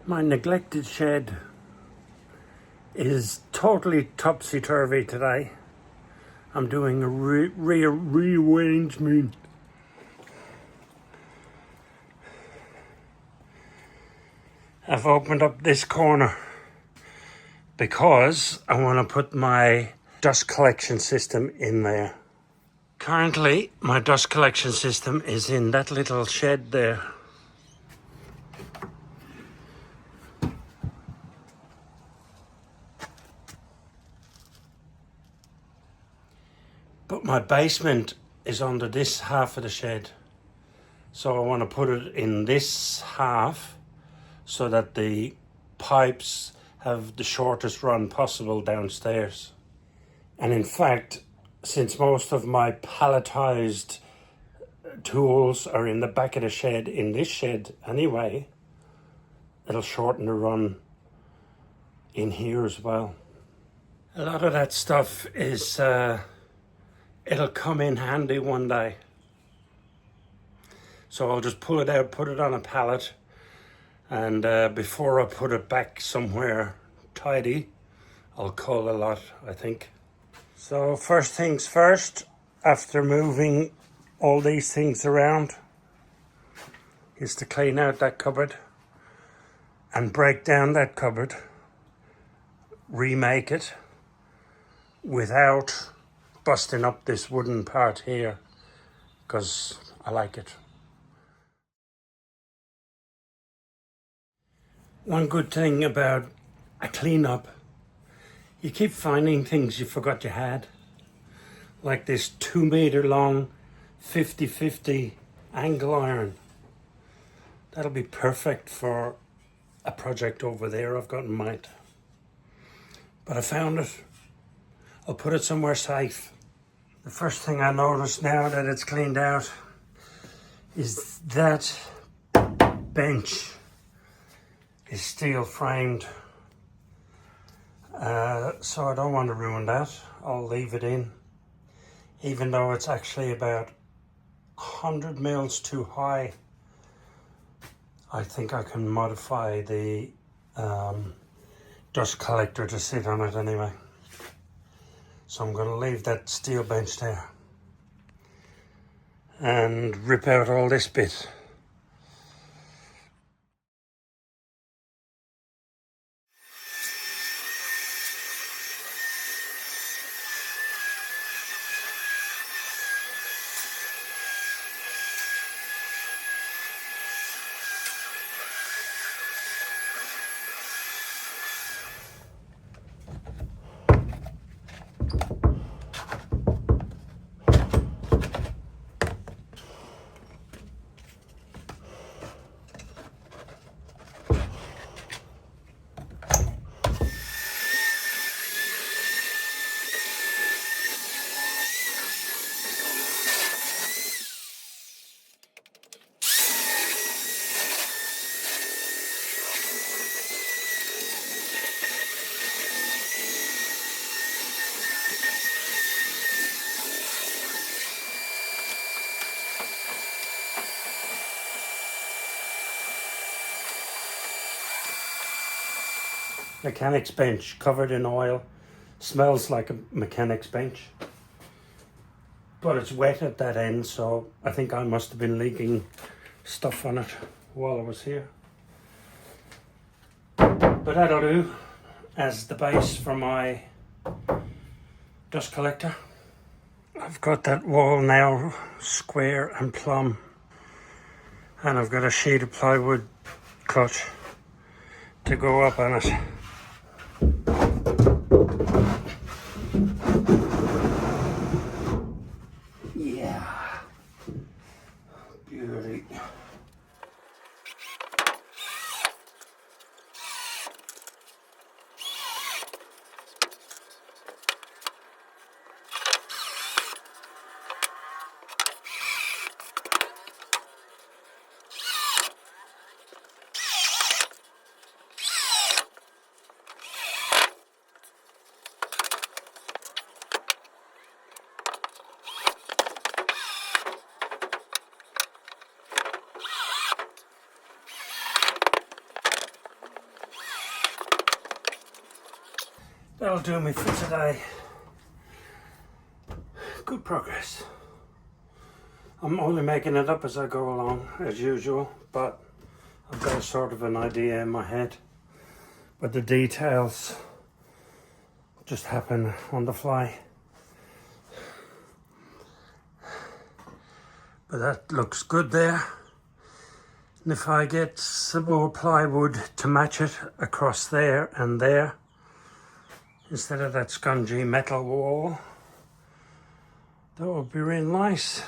My neglected shed is totally topsy-turvy today. I'm doing a rearrangement. I've opened up this corner because I want to put my dust collection system in there. Currently, my dust collection system is in that little shed there. But my basement is under this half of the shed. So I want to put it in this half so that the pipes have the shortest run possible downstairs. And in fact, since most of my palletized tools are in the back of the shed, in this shed anyway, it'll shorten the run in here as well. A lot of that stuff is it'll come in handy one day. So I'll just pull it out, put it on a pallet, and before I put it back somewhere tidy, I'll cull a lot, I think. So first things first, after moving all these things around, is to clean out that cupboard and break down that cupboard, remake it without busting up this wooden part here, because I like it. One good thing about a clean-up, you keep finding things you forgot you had, like this 2 meter long 50-50 angle iron. That'll be perfect for a project over there I've got in mind. But I found it. I'll put it somewhere safe. The first thing I notice now that it's cleaned out is that bench is steel framed. So I don't want to ruin that. I'll leave it in, even though it's actually about 100 mils too high. I think I can modify the dust collector to sit on it anyway. So I'm going to leave that steel bench there and rip out all this bit. Mechanic's bench covered in oil. Smells like a mechanic's bench. But it's wet at that end, so I think I must have been leaking stuff on it while I was here. But that'll do as the base for my dust collector. I've got that wall now square and plumb, and I've got a sheet of plywood cut to go up on it. Yeah, beauty. That'll do me for today. Good progress. I'm only making it up as I go along, as usual, but I've got a sort of an idea in my head. But the details just happen on the fly. But that looks good there. And if I get some more plywood to match it across there and there, instead of that spongy metal wall, that would be really nice.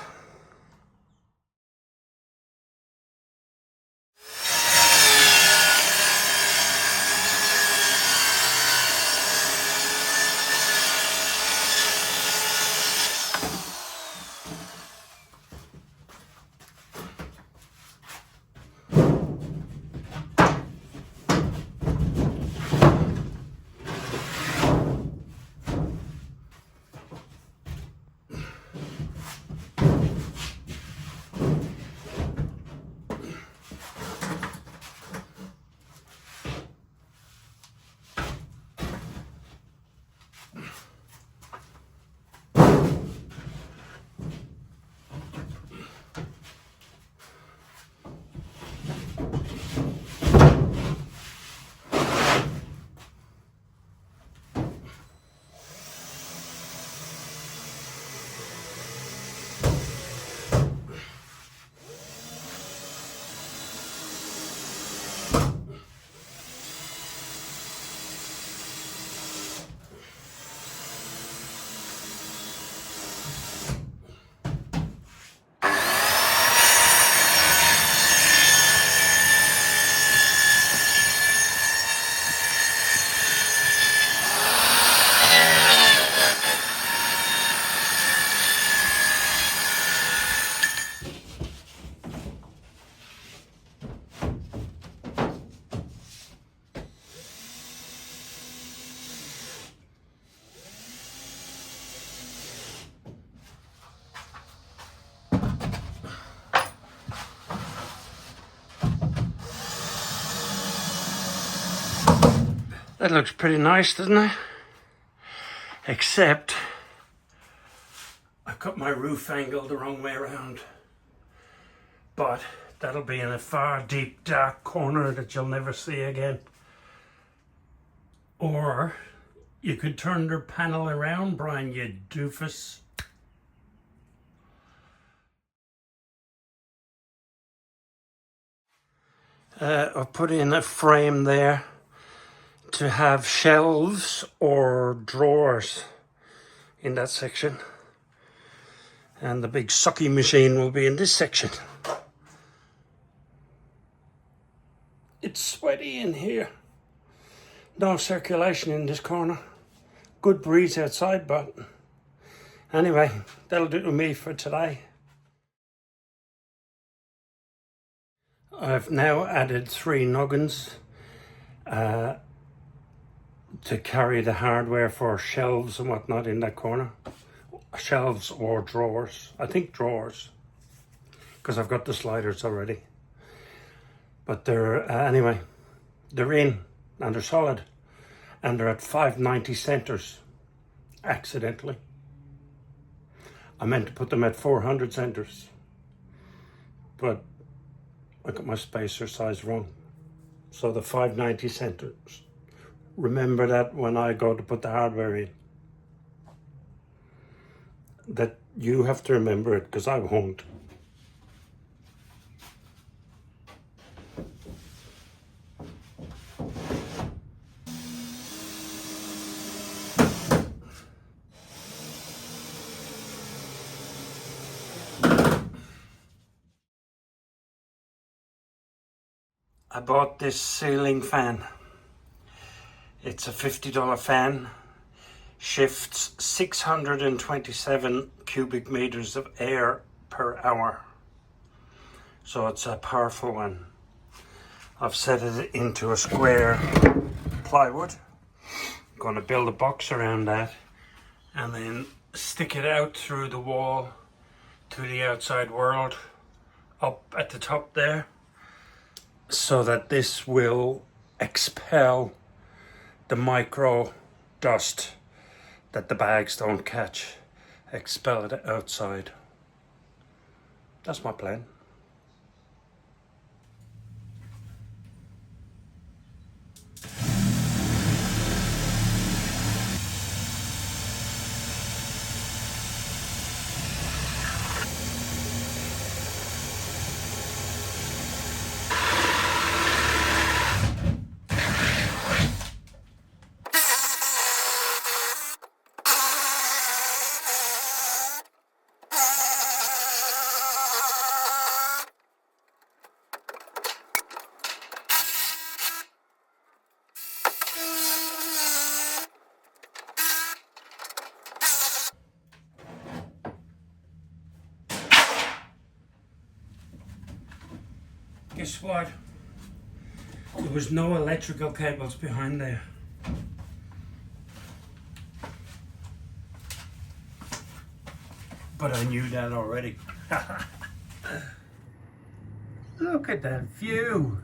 That looks pretty nice, doesn't it? Except I've got my roof angled the wrong way around. But that'll be in a far deep dark corner that you'll never see again. Or you could turn the panel around, Brian, you doofus. I've put in a frame there to have shelves or drawers in that section, and the big sucky machine will be in this section. It's sweaty in here. No circulation in this corner. Good breeze outside, but anyway, that'll do to me for today. I've now added 3 noggins to carry the hardware for shelves and whatnot in that corner. Shelves or drawers. I think drawers, because I've got the sliders already. But they're, anyway, they're in and they're solid. And they're at 590 centers, accidentally. I meant to put them at 400 centers, but I got my spacer size wrong. So the 590 centers. Remember that when I go to put the hardware in. That you have to remember it, because I won't. I bought this ceiling fan. It's a $50 fan, shifts 627 cubic meters of air per hour. So it's a powerful one. I've set it into a square plywood. I'm going to build a box around that and then stick it out through the wall to the outside world, up at the top there, so that this will expel the micro dust that the bags don't catch, expel it outside. That's my plan. Guess what? There was no electrical cables behind there. But I knew that already. Look at that view.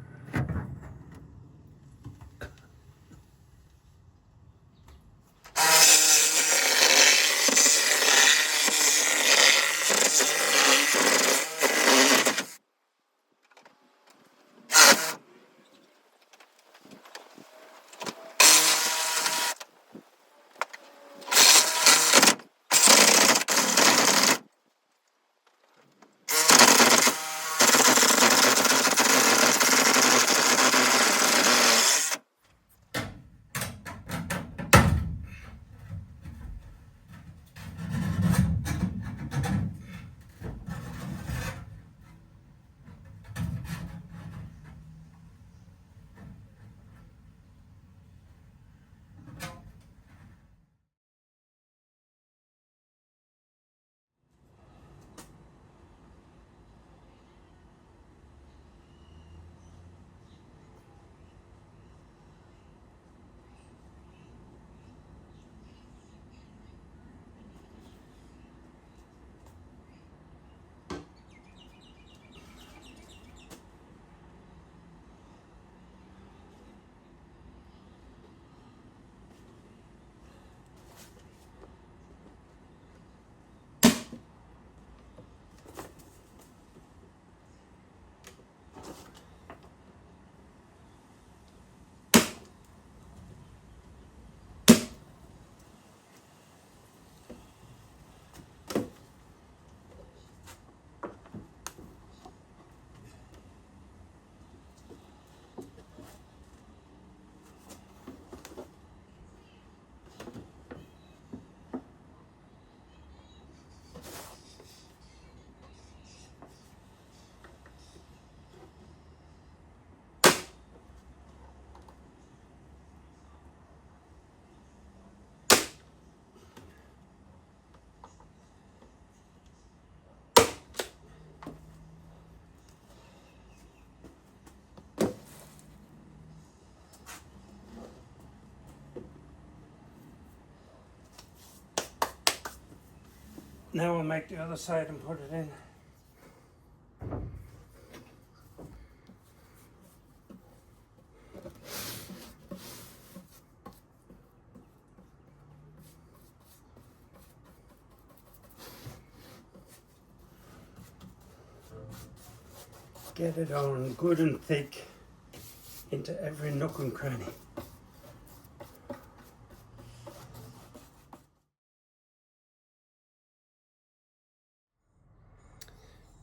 Now I'll make the other side and put it in. Get it on good and thick into every nook and cranny.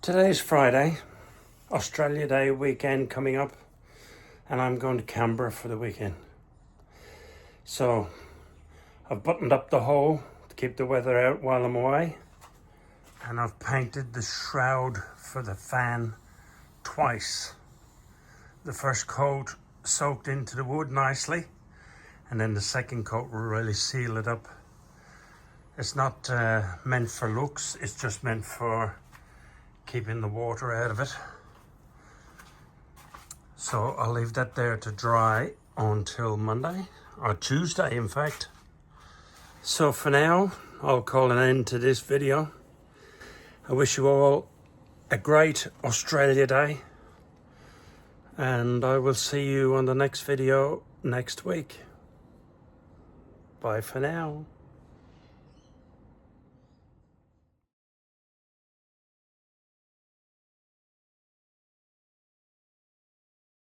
Today's Friday, Australia Day weekend coming up, and I'm going to Canberra for the weekend. So I've buttoned up the hole to keep the weather out while I'm away, and I've painted the shroud for the fan twice. The first coat soaked into the wood nicely, and then the second coat will really seal it up. It's not meant for looks, it's just meant for keeping the water out of it. So I'll leave that there to dry until Monday, or Tuesday in fact. So for now, I'll call an end to this video. I wish you all a great Australia Day, and I will see you on the next video next week. Bye for now.